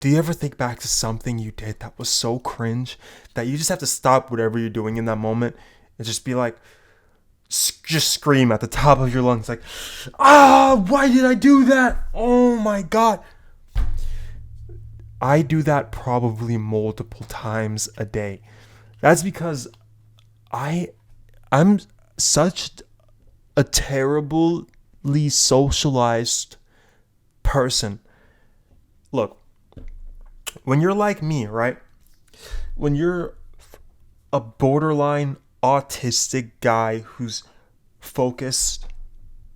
Do you ever think back to something you did that was so cringe that you just have to stop whatever you're doing in that moment and just be like, just scream at the top of your lungs, like, why did I do that? Oh my God. I do that probably multiple times a day. That's because I I'm such a terribly socialized person. Look, when you're like me, right? When you're a borderline autistic guy who's focused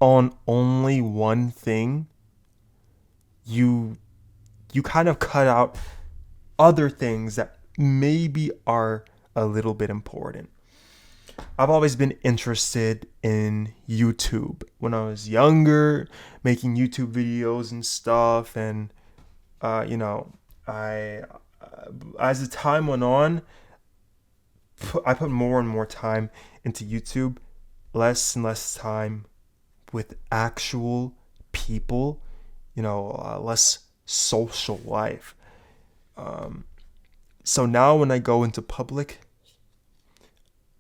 on only one thing, you you kind of cut out other things that maybe are a little bit important. I've always been interested in YouTube when I was younger, making YouTube videos and stuff. And, you know, as the time went on, I put more and more time into YouTube, less and less time with actual people, less social life. So now when I go into public,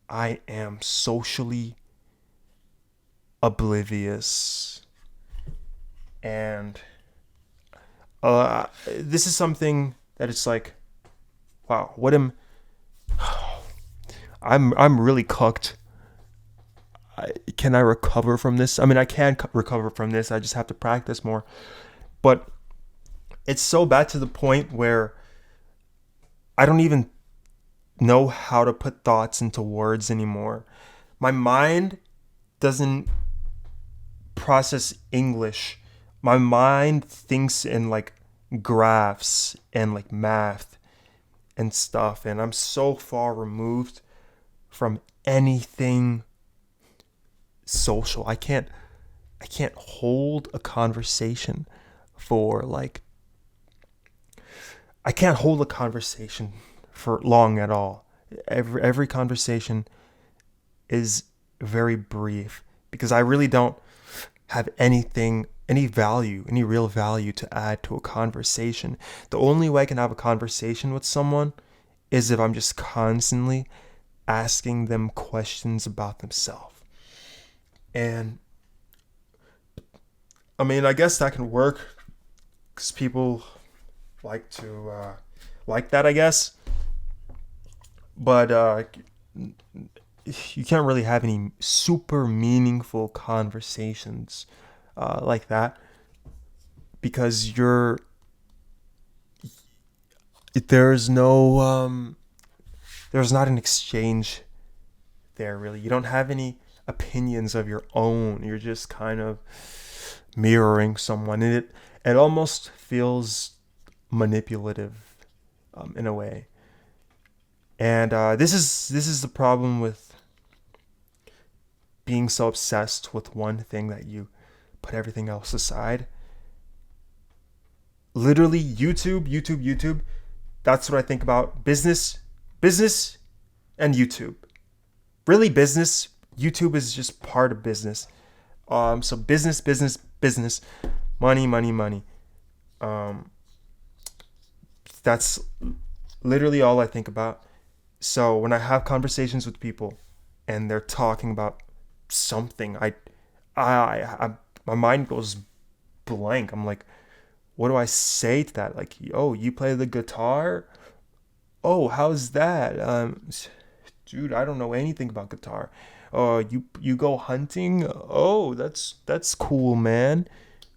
I am socially oblivious. And this is something that it's like, wow, what am I'm really cooked. Can I recover from this? I mean, I can recover from this. I just have to practice more. But it's so bad to the point where I don't even know how to put thoughts into words anymore. My mind doesn't process English. My mind thinks in like graphs and like math and stuff, and I'm so far removed from anything social. I can't hold a conversation for like I can't hold a conversation for long at all. Every conversation is very brief because I really don't have any real value to add to a conversation. The only way I can have a conversation with someone is if I'm just constantly asking them questions about themselves. And I mean, I guess that can work because people like to like that, I guess. But you can't really have any super meaningful conversations like that because there's no there's not an exchange there really. You don't have any opinions of your own. You're just kind of mirroring someone, and it almost feels manipulative in a way. And this is the problem with being so obsessed with one thing that you put everything else aside. Literally, YouTube. That's what I think about. Business, and YouTube. Really, business. YouTube is just part of business. So business. Money. Um, that's literally all I think about. So when I have conversations with people and they're talking about something, my mind goes blank. I'm like, what do I say to that? Like, oh, you play the guitar? Oh, how's that? Dude, I don't know anything about guitar. Oh, you go hunting? Oh, that's cool, man.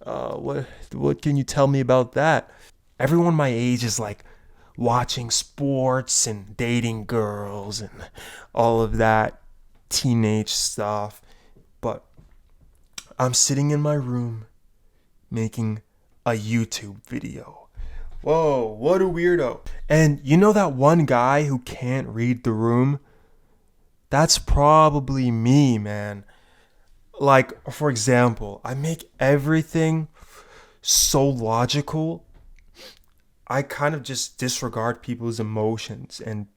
What can you tell me about that? Everyone my age is like watching sports and dating girls and all of that teenage stuff. But I'm sitting in my room making a YouTube video. Whoa, what a weirdo. And you know that one guy who can't read the room? That's probably me, man. Like, for example, I make everything so logical. I kind of just disregard people's emotions, and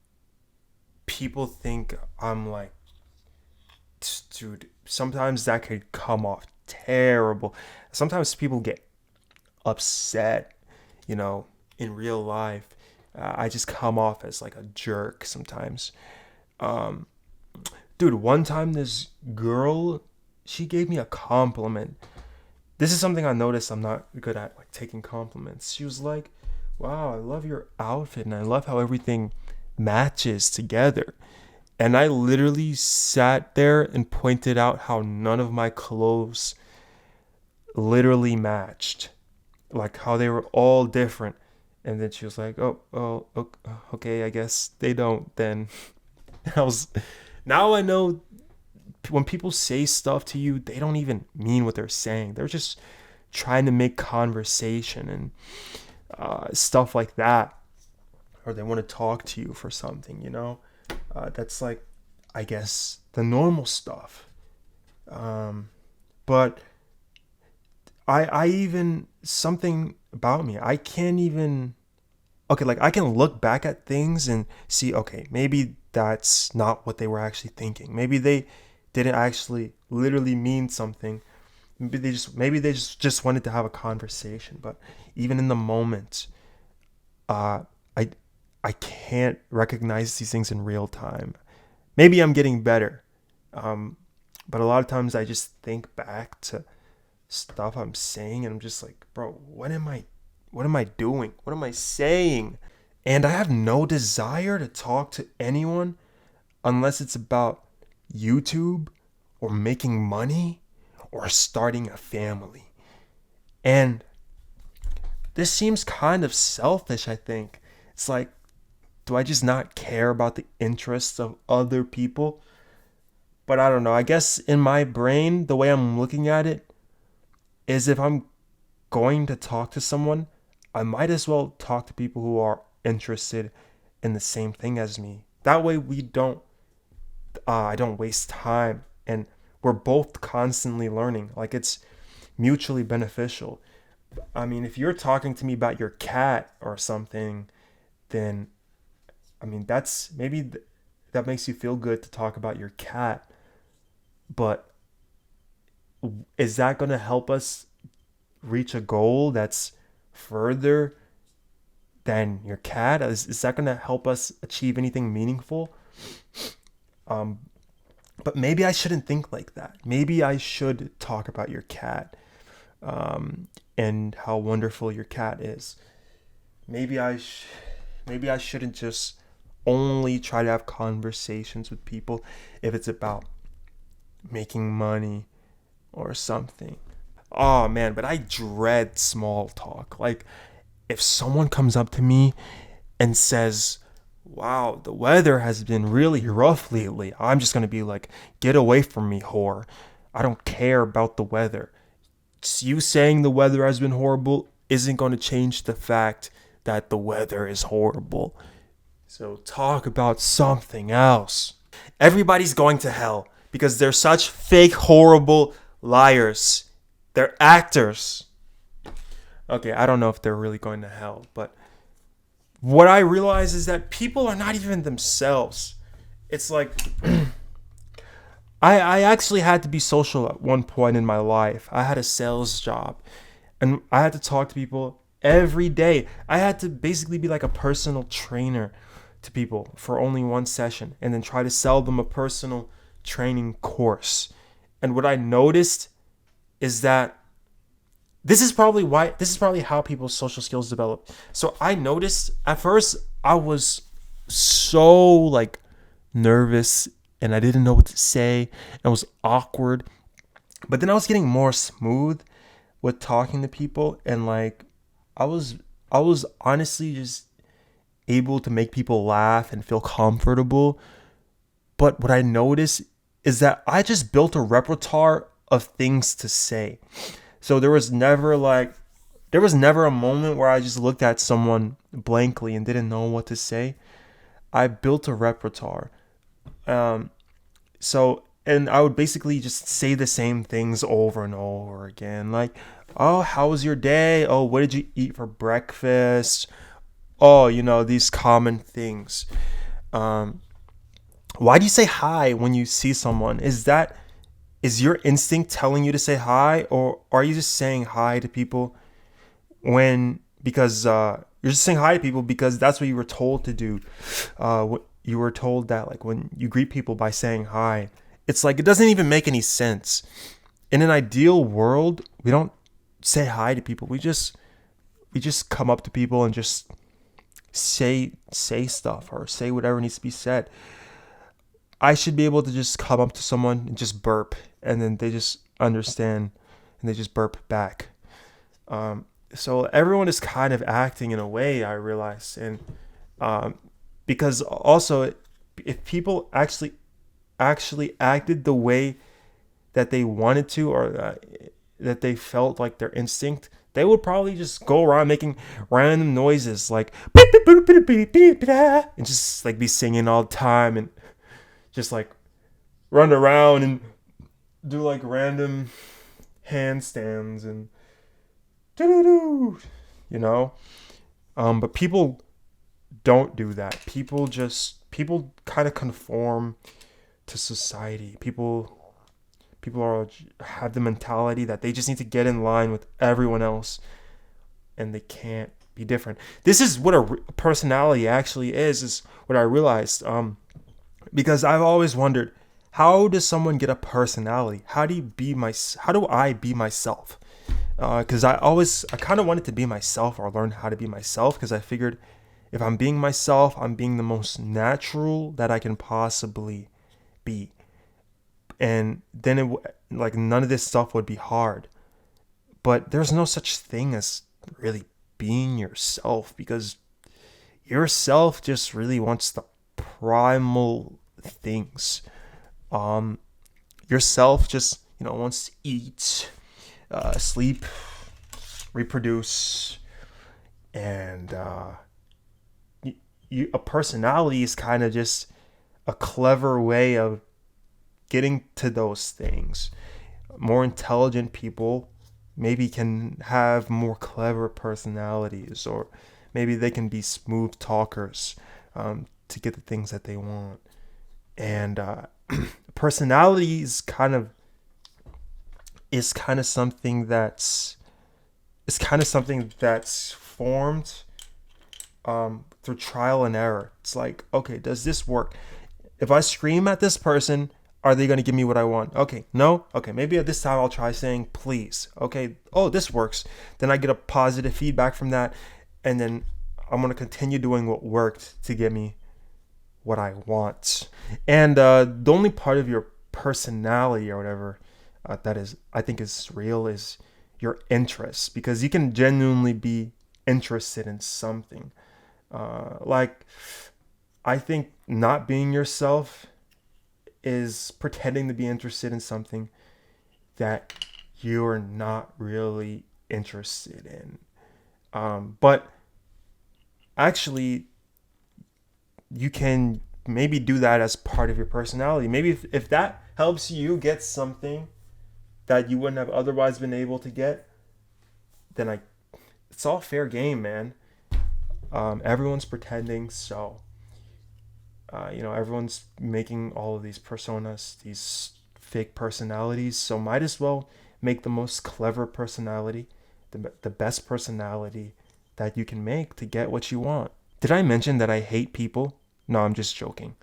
people think I'm like, dude, sometimes that could come off terrible. Sometimes people get upset, you know, in real life, I just come off as like a jerk sometimes. Um, Dude, one time this girl, she gave me a compliment. This is something I noticed I'm not good at, like taking compliments. She was like, "Wow, I love your outfit and I love how everything matches together." And I literally sat there and pointed out how none of my clothes literally matched, like how they were all different. And then she was like, "Oh, okay, I guess they don't then." I was Now I know when people say stuff to you, they don't even mean what they're saying. They're just trying to make conversation and stuff like that, or they want to talk to you for something. That's like, I guess, the normal stuff. But I even something about me. I can't even okay, like I can look back at things and see, okay, maybe that's not what they were actually thinking. Maybe they didn't actually literally mean something. Maybe they just wanted to have a conversation. But even in the moment, uh, I I can't recognize these things in real time. Maybe I'm getting better, um, but a lot of times I just think back to stuff I'm saying, and I'm just like, bro, what am I doing? What am I saying? And I have no desire to talk to anyone unless it's about YouTube or making money or starting a family. And this seems kind of selfish, I think. It's like, do I just not care about the interests of other people? But I don't know. I guess in my brain, the way I'm looking at it is if I'm going to talk to someone, I might as well talk to people who are interested in the same thing as me. That way I don't waste time, and we're both constantly learning. Like it's mutually beneficial. I mean, if you're talking to me about your cat or something, then I mean, that makes you feel good to talk about your cat, but is that going to help us reach a goal that's further than your cat? Is that going to help us achieve anything meaningful? Um, but maybe I shouldn't think like that. Maybe I should talk about your cat, and how wonderful your cat is. Maybe maybe I shouldn't just only try to have conversations with people if it's about making money or something. Oh man, but I dread small talk. Like if someone comes up to me and says, "Wow, the weather has been really rough lately," I'm just going to be like, "Get away from me, whore. I don't care about the weather. You saying the weather has been horrible isn't going to change the fact that the weather is horrible. So talk about something else." Everybody's going to hell because they're such fake, horrible liars. They're actors. Okay, I don't know if they're really going to hell, but what I realize is that people are not even themselves. It's like I actually had to be social at one point in my life. I had a sales job and I had to talk to people every day. I had to basically be like a personal trainer to people for only one session and then try to sell them a personal training course. And what I noticed is that this is probably how people's social skills develop. So I noticed at first I was so like nervous and I didn't know what to say and it was awkward. But then I was getting more smooth with talking to people, and like I was I was honestly just able to make people laugh and feel comfortable. But what I noticed is that I just built a repertoire of things to say. So there was never a moment where I just looked at someone blankly and didn't know what to say. I built a repertoire. Um, and I would basically just say the same things over and over again. Like, "Oh, how was your day? Oh, what did you eat for breakfast?" Oh, these common things. Um, why do you say hi when you see someone? Is your instinct telling you to say hi, or are you just saying hi to people when because You're just saying hi to people because that's what you were told to do. What you were told that like when you greet people by saying hi, it's like it doesn't even make any sense. In an ideal world, we don't say hi to people. We just come up to people and just say stuff or say whatever needs to be said. I should be able to just come up to someone and just burp, and then they just understand and they just burp back. So everyone is kind of acting in a way, I realize, and um, because also if people actually acted the way that they wanted to, or that they felt like their instinct, they would probably just go around making random noises like and just like be singing all the time and just like run around and do like random handstands and doo-doo-doo, you know. But people don't do that. People kind of conform to society. People are have the mentality that they just need to get in line with everyone else, and they can't be different. This is what a personality actually is what I realized. Because I've always wondered, how does someone get a personality? How do I be myself? Because I kind of wanted to be myself, or learn how to be myself, because I figured if I'm being myself, I'm being the most natural that I can possibly be, and then like none of this stuff would be hard. But there's no such thing as really being yourself, because yourself just really wants the primal things. Um, Yourself just wants to eat, sleep, reproduce, and a personality is kind of just a clever way of getting to those things. More intelligent people maybe can have more clever personalities, or maybe they can be smooth talkers, to get the things that they want. And personality is kind of something that's formed through trial and error. It's like, okay, does this work? If I scream at this person, are they going to give me what I want? Okay, no? Okay, maybe at this time I'll try saying please. Okay, oh, this works. Then I get a positive feedback from that, and then I'm going to continue doing what worked to get me what I want. And the only part of your personality or whatever that is, I think, is real is your interests, because you can genuinely be interested in something. Like, I think not being yourself is pretending to be interested in something that you're not really interested in. But actually, you can maybe do that as part of your personality. Maybe if that helps you get something that you wouldn't have otherwise been able to get, then it's all fair game, man. Everyone's pretending, so everyone's making all of these personas, these fake personalities. So might as well make the most clever personality, the best personality that you can make to get what you want. Did I mention that I hate people? No, I'm just joking.